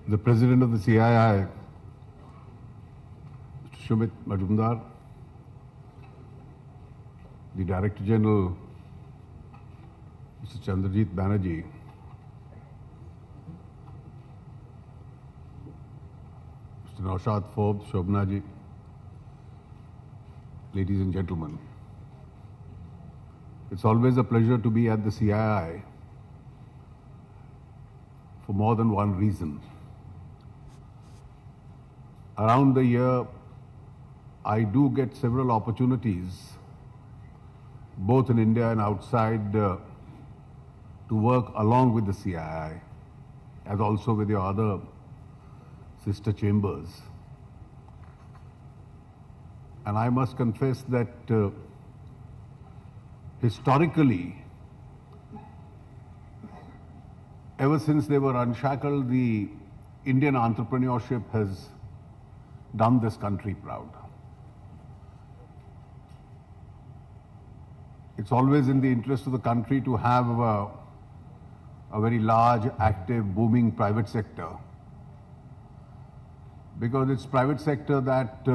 the President of the CII, Mr. Shumit Majumdar, the Director General, Mr. Chandrajit Banerjee, Mr. Naushad Forbes, Shobnaji, ladies and gentlemen, it's always a pleasure to be at the CII for more than one reason. Around the year, I do get several opportunities, both in India and outside, to work along with the CII, as also with your other sister chambers. And I must confess that historically, ever since they were unshackled, the Indian entrepreneurship has done this country proud. It's always in the interest of the country to have a very large, active, booming private sector, because it's private sector that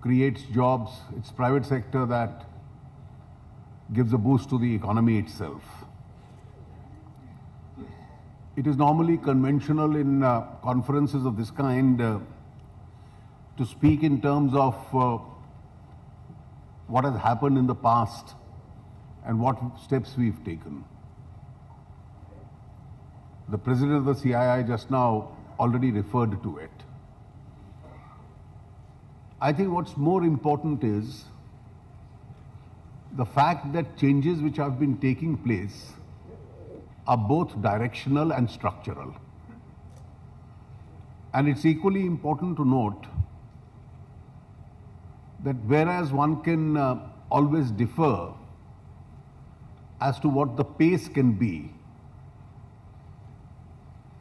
creates jobs. It's private sector that gives a boost to the economy itself. It is normally conventional in conferences of this kind to speak in terms of what has happened in the past and what steps we've taken. The President of the CII just now already referred to it. I think what's more important is the fact that changes which have been taking place are both directional and structural. And it's equally important to note that whereas one can always differ as to what the pace can be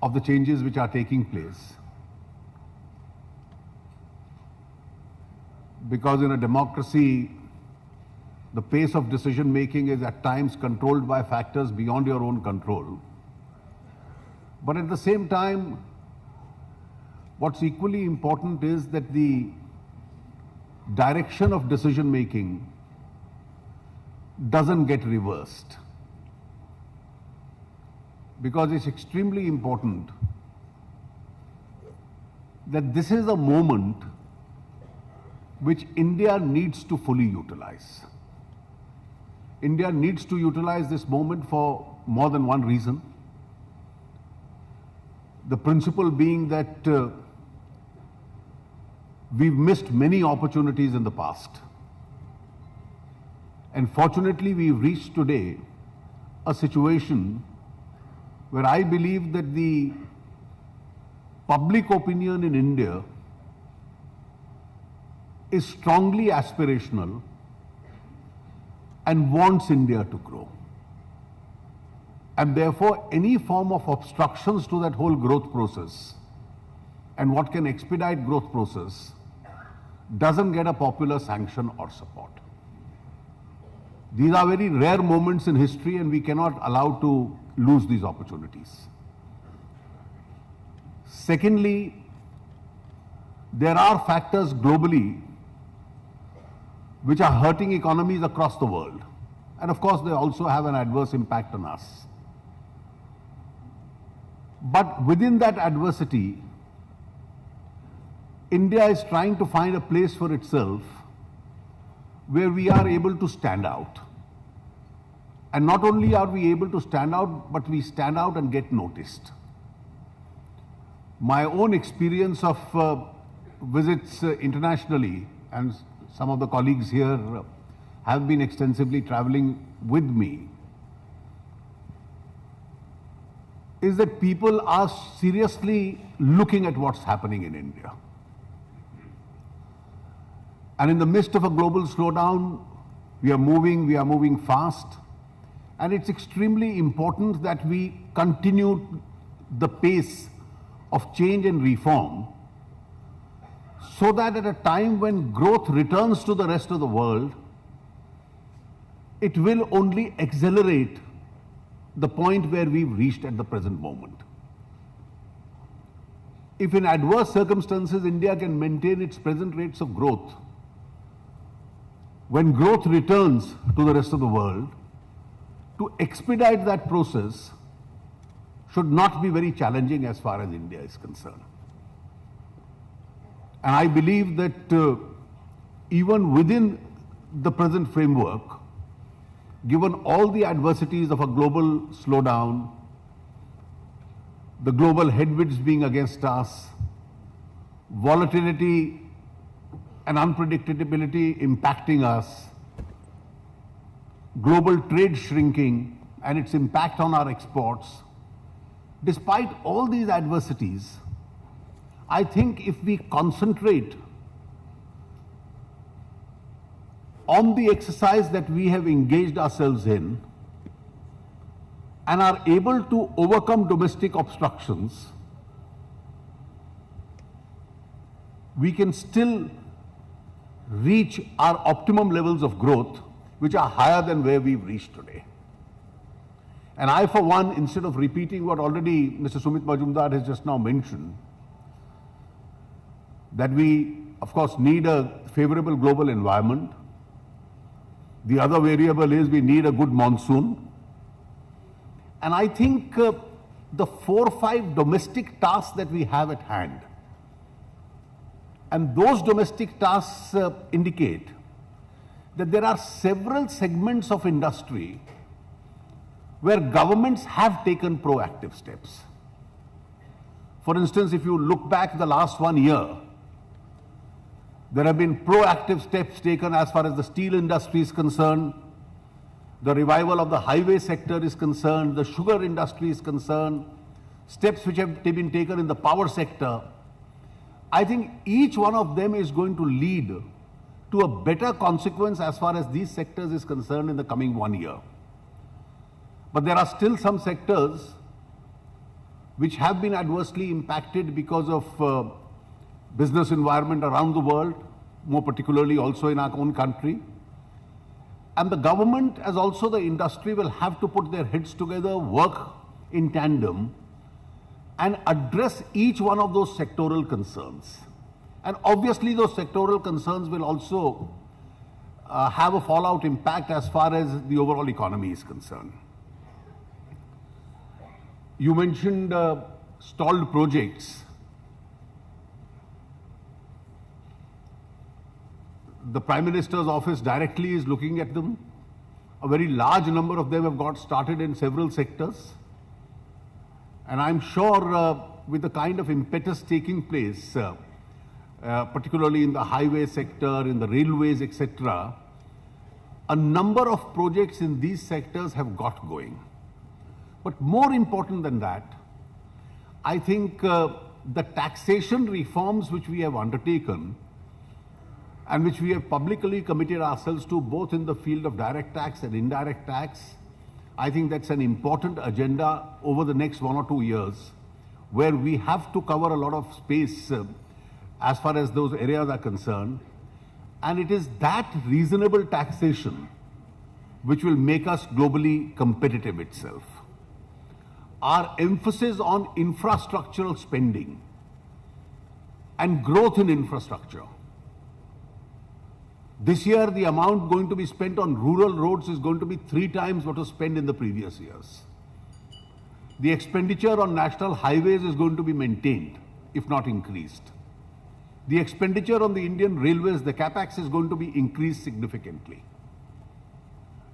of the changes which are taking place, because in a democracy, the pace of decision making is at times controlled by factors beyond your own control. But at the same time, what's equally important is that the direction of decision making doesn't get reversed. Because it's extremely important that this is a moment which India needs to fully utilize. India needs to utilize this moment for more than one reason. The principle being that we've missed many opportunities in the past. And fortunately, we've reached today a situation where I believe that the public opinion in India is strongly aspirational and wants India to grow. And therefore, any form of obstructions to that whole growth process and what can expedite growth process doesn't get a popular sanction or support. These are very rare moments in history and we cannot allow to lose these opportunities. Secondly, there are factors globally which are hurting economies across the world. And of course, they also have an adverse impact on us. But within that adversity, India is trying to find a place for itself where we are able to stand out. And not only are we able to stand out, but we stand out and get noticed. My own experience of visits internationally, and some of the colleagues here have been extensively traveling with me, is that people are seriously looking at what's happening in India. And in the midst of a global slowdown, we are moving fast. And it's extremely important that we continue the pace of change and reform so that at a time when growth returns to the rest of the world, it will only accelerate the point where we've reached at the present moment. if in adverse circumstances India can maintain its present rates of growth, when growth returns to the rest of the world, to expedite that process should not be very challenging as far as India is concerned. And I believe that even within the present framework, given all the adversities of a global slowdown, the global headwinds being against us, volatility and unpredictability impacting us, global trade shrinking and its impact on our exports, despite all these adversities, I think if we concentrate on the exercise that we have engaged ourselves in and are able to overcome domestic obstructions, we can still reach our optimum levels of growth, which are higher than where we've reached today. And I, for one, instead of repeating what already Mr. Sumit Majumdar has just now mentioned, that we, of course, need a favorable global environment. The other variable is we need a good monsoon. And I think the 4 or 5 domestic tasks that we have at hand, and those domestic tasks indicate that there are several segments of industry where governments have taken proactive steps. For instance, if you look back the last 1 year, there have been proactive steps taken as far as the steel industry is concerned, the revival of the highway sector is concerned, the sugar industry is concerned, steps which have been taken in the power sector. I think each one of them is going to lead to a better consequence as far as these sectors is concerned in the coming 1 year. But there are still some sectors which have been adversely impacted because of business environment around the world, more particularly also in our own country. And the government, as also the industry, will have to put their heads together, work in tandem, and address each one of those sectoral concerns. And obviously those sectoral concerns will also have a fallout impact as far as the overall economy is concerned. You mentioned stalled projects. The Prime Minister's office directly is looking at them. A very large number of them have got started in several sectors. And I'm sure with the kind of impetus taking place, particularly in the highway sector, in the railways, etc., a number of projects in these sectors have got going. But more important than that, I think the taxation reforms which we have undertaken and which we have publicly committed ourselves to, both in the field of direct tax and indirect tax, I think that's an important agenda over the next 1 or 2 years, where we have to cover a lot of space as far as those areas are concerned. And it is that reasonable taxation which will make us globally competitive itself. Our emphasis on infrastructural spending and growth in infrastructure. This year, the amount going to be spent on rural roads is going to be 3 times what was spent in the previous years. The expenditure on national highways is going to be maintained, if not increased. The expenditure on the Indian railways, the capex, is going to be increased significantly.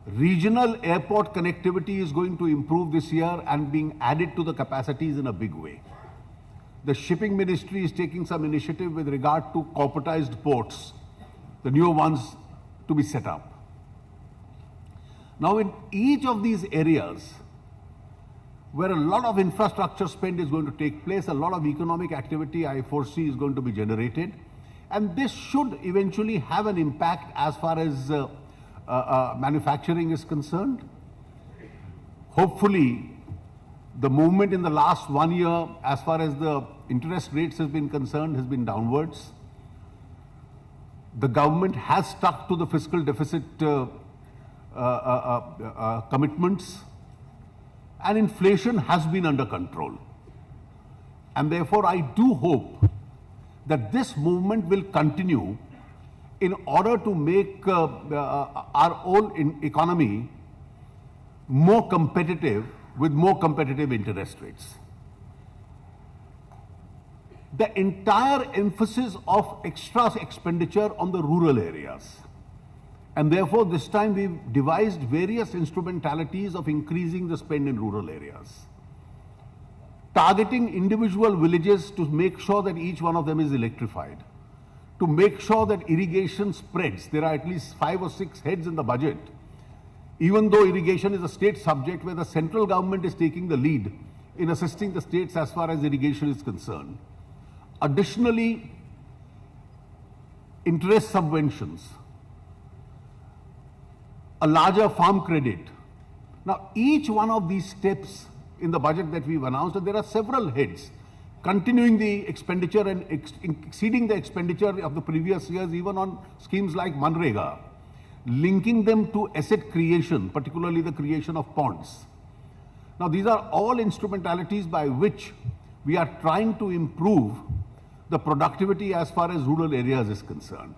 Regional airport connectivity is going to improve this year and being added to the capacities in a big way. The shipping ministry is taking some initiative with regard to corporatized ports, the newer ones to be set up. Now, in each of these areas where a lot of infrastructure spend is going to take place, a lot of economic activity I foresee is going to be generated, and this should eventually have an impact as far as manufacturing is concerned. Hopefully, the movement in the last 1 year as far as the interest rates has been concerned has been downwards. The government has stuck to the fiscal deficit commitments, and inflation has been under control. And therefore, I do hope that this movement will continue in order to make our own economy more competitive with more competitive interest rates. The entire emphasis of extra expenditure on the rural areas. And therefore, this time we've devised various instrumentalities of increasing the spend in rural areas. Targeting individual villages to make sure that each one of them is electrified. To make sure that irrigation spreads. There are at least 5 or 6 heads in the budget. Even though irrigation is a state subject where the central government is taking the lead in assisting the states as far as irrigation is concerned. Additionally, interest subventions, a larger farm credit. Now, each one of these steps in the budget that we've announced, and there are several heads, continuing the expenditure and exceeding the expenditure of the previous years, even on schemes like Manrega, linking them to asset creation, particularly the creation of ponds. Now, these are all instrumentalities by which we are trying to improve the productivity as far as rural areas is concerned.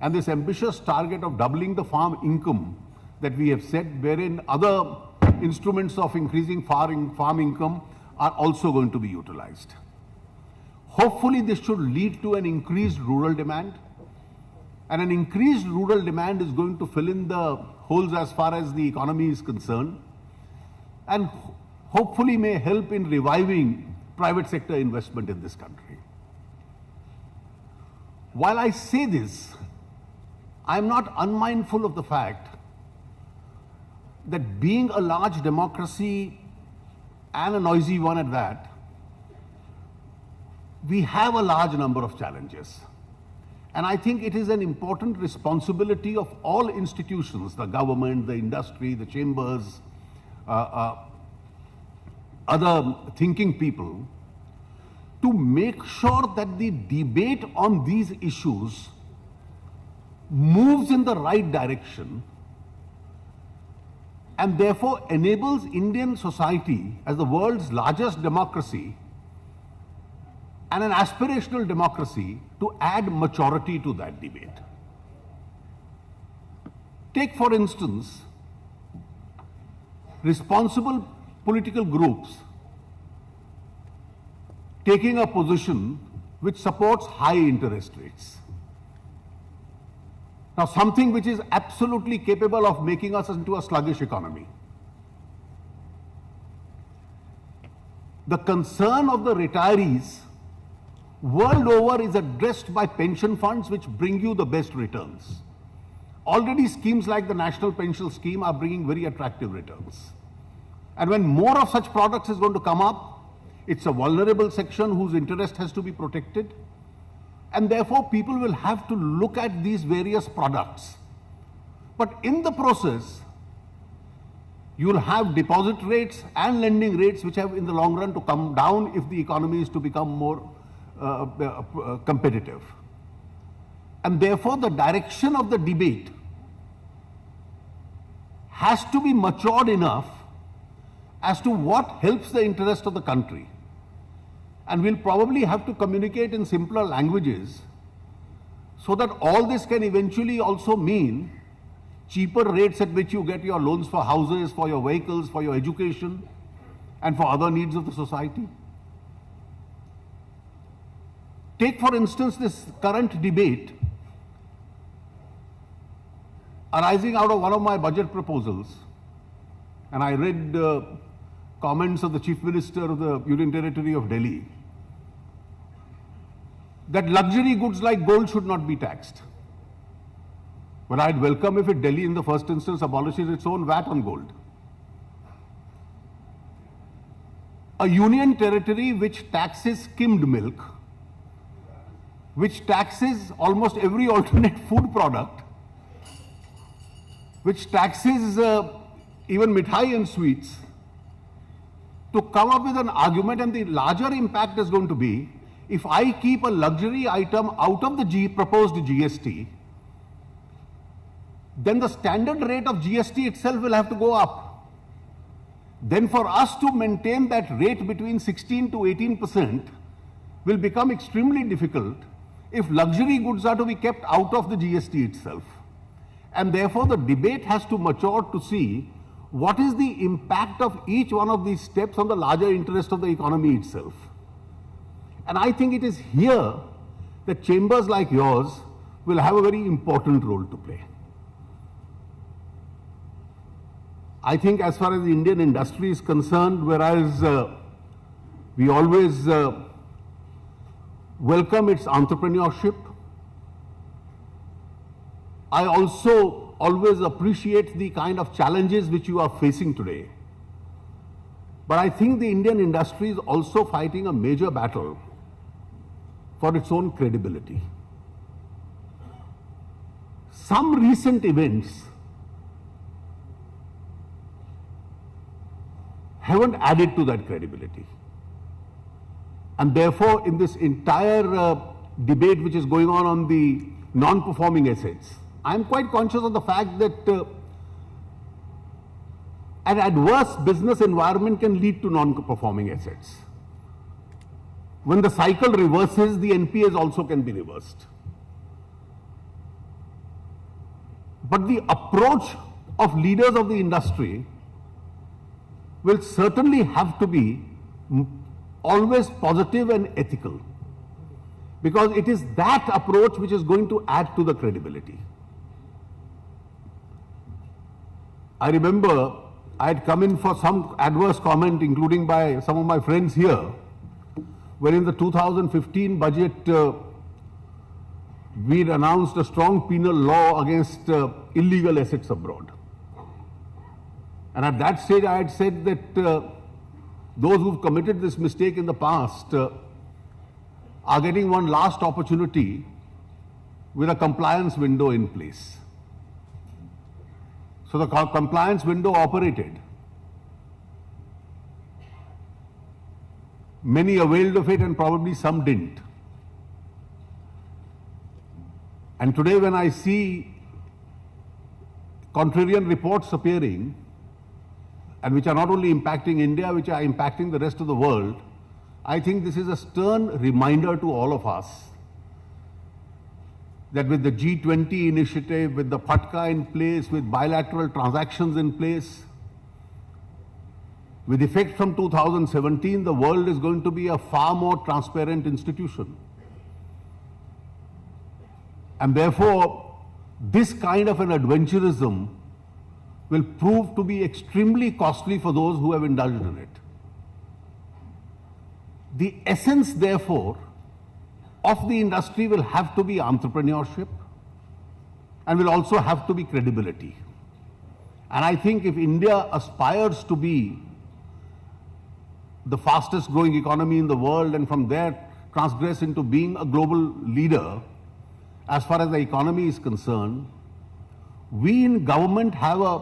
And this ambitious target of doubling the farm income that we have set, wherein other instruments of increasing farm income are also going to be utilized. Hopefully, this should lead to an increased rural demand. And an increased rural demand is going to fill in the holes as far as the economy is concerned. And hopefully may help in reviving private sector investment in this country. While I say this, I am not unmindful of the fact that being a large democracy and a noisy one at that, we have a large number of challenges. And I think it is an important responsibility of all institutions, the government, the industry, the chambers, other thinking people, to make sure that the debate on these issues moves in the right direction and therefore enables Indian society as the world's largest democracy and an aspirational democracy to add maturity to that debate. Take, for instance, responsible political groups taking a position which supports high interest rates. Now, something which is absolutely capable of making us into a sluggish economy. The concern of the retirees world over is addressed by pension funds which bring you the best returns. Already schemes like the National Pension Scheme are bringing very attractive returns. And when more of such products is going to come up, it's a vulnerable section whose interest has to be protected. And therefore, people will have to look at these various products. But in the process, you will have deposit rates and lending rates which have in the long run to come down if the economy is to become more competitive. And therefore, the direction of the debate has to be matured enough as to what helps the interest of the country. And we'll probably have to communicate in simpler languages so that all this can eventually also mean cheaper rates at which you get your loans for houses, for your vehicles, for your education, and for other needs of the society. Take, for instance, this current debate arising out of one of my budget proposals, and I read comments of the Chief Minister of the Union Territory of Delhi, that luxury goods like gold should not be taxed. But I'd welcome if Delhi in the first instance abolishes its own VAT on gold. A union territory which taxes skimmed milk, which taxes almost every alternate food product, which taxes even mithai and sweets, to come up with an argument, and the larger impact is going to be, if I keep a luxury item out of the proposed GST, then the standard rate of GST itself will have to go up. Then for us to maintain that rate between 16 to 18%, will become extremely difficult if luxury goods are to be kept out of the GST itself. And therefore, the debate has to mature to see what is the impact of each one of these steps on the larger interest of the economy itself. And I think it is here that chambers like yours will have a very important role to play. I think as far as the Indian industry is concerned, whereas we always welcome its entrepreneurship, I also always appreciate the kind of challenges which you are facing today. But I think the Indian industry is also fighting a major battle for its own credibility. Some recent events haven't added to that credibility. And therefore, in this entire debate which is going on the non-performing assets, I'm quite conscious of the fact that an adverse business environment can lead to non-performing assets. When the cycle reverses, the NPAs also can be reversed. But the approach of leaders of the industry will certainly have to be always positive and ethical, because it is that approach which is going to add to the credibility. I remember I had come in for some adverse comment, including by some of my friends here, when in the 2015 budget we had announced a strong penal law against illegal assets abroad. And at that stage I had said that those who've committed this mistake in the past are getting one last opportunity with a compliance window in place. So the compliance window operated. Many availed of it and probably some didn't. And today when I see contrarian reports appearing, and which are not only impacting India, which are impacting the rest of the world, I think this is a stern reminder to all of us that with the G20 initiative, with the FATCA in place, with bilateral transactions in place, with effect from 2017, the world is going to be a far more transparent institution. And therefore, this kind of an adventurism will prove to be extremely costly for those who have indulged in it. The essence, therefore, of the industry will have to be entrepreneurship and will also have to be credibility. And I think if India aspires to be the fastest growing economy in the world and from there transgress into being a global leader, as far as the economy is concerned, we in government have a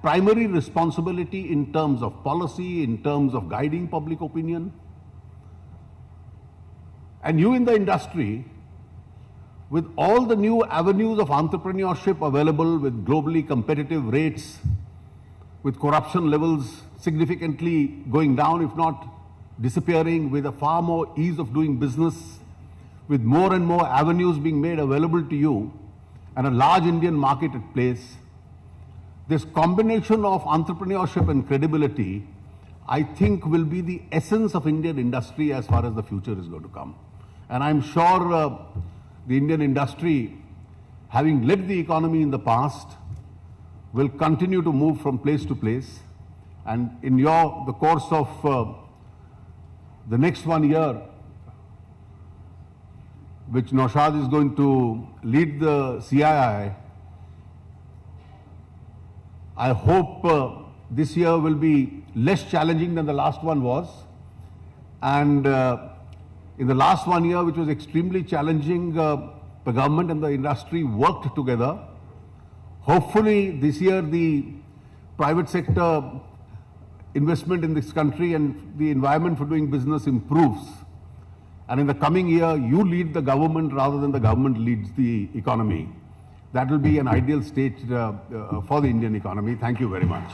primary responsibility in terms of policy, in terms of guiding public opinion. And you in the industry, with all the new avenues of entrepreneurship available, with globally competitive rates, with corruption levels significantly going down, if not disappearing, with a far more ease of doing business, with more and more avenues being made available to you, and a large Indian market at place, this combination of entrepreneurship and credibility, I think, will be the essence of Indian industry as far as the future is going to come. And I'm sure the Indian industry, having led the economy in the past, will continue to move from place to place. And in the course of the next 1 year, which Naushad is going to lead the CII, I hope this year will be less challenging than the last one was. And in the last 1 year, which was extremely challenging, the government and the industry worked together. Hopefully this year the private sector investment in this country and the environment for doing business improves. And in the coming year, you lead the government rather than the government leads the economy. That will be an ideal state for the Indian economy. Thank you very much.